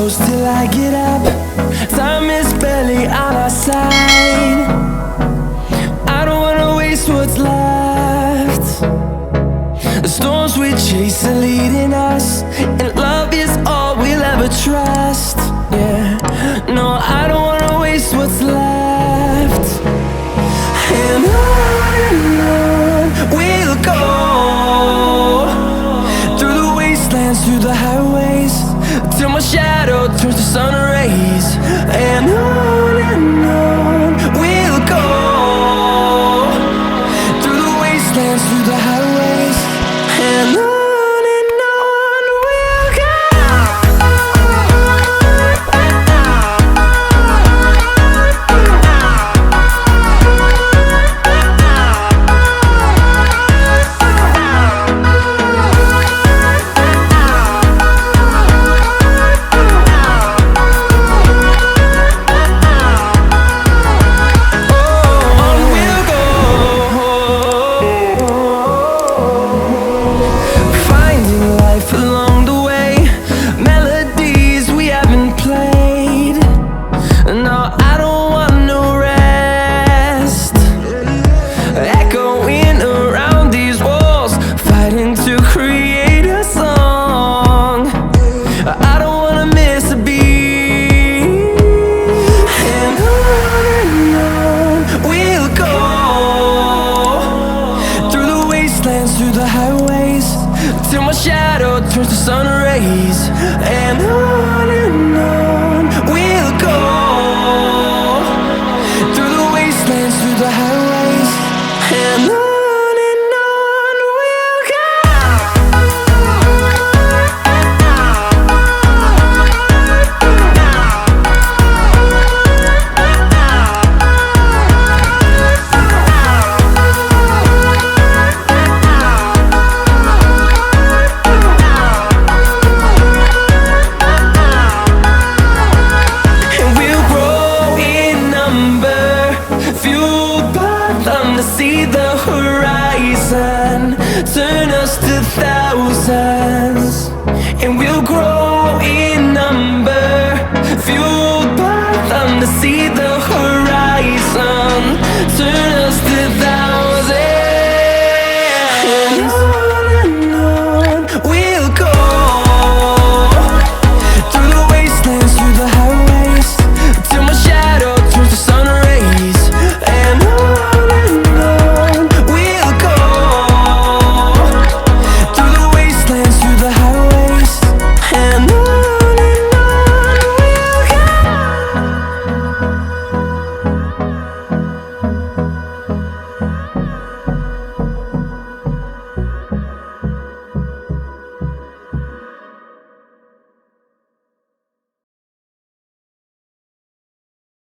close till I get up. Time is barely on our side. I don't wanna waste what's left. The storms we chase are leading us, and love is all we'll ever trust. Yeah, no, I don't wanna waste what's left. And on we'll go, through the wastelands, through the highways, till my shadow turns to sun rays. And on we'll go, through the wastelands, through the highways, and on we'll go. Through the highways, till my shadow turns to sun rays. And on we'll go, through the wastelands, through the highways, and on we'll go. To see the horizon turn us to thousands, and we'll grow in number, fueled by them to see the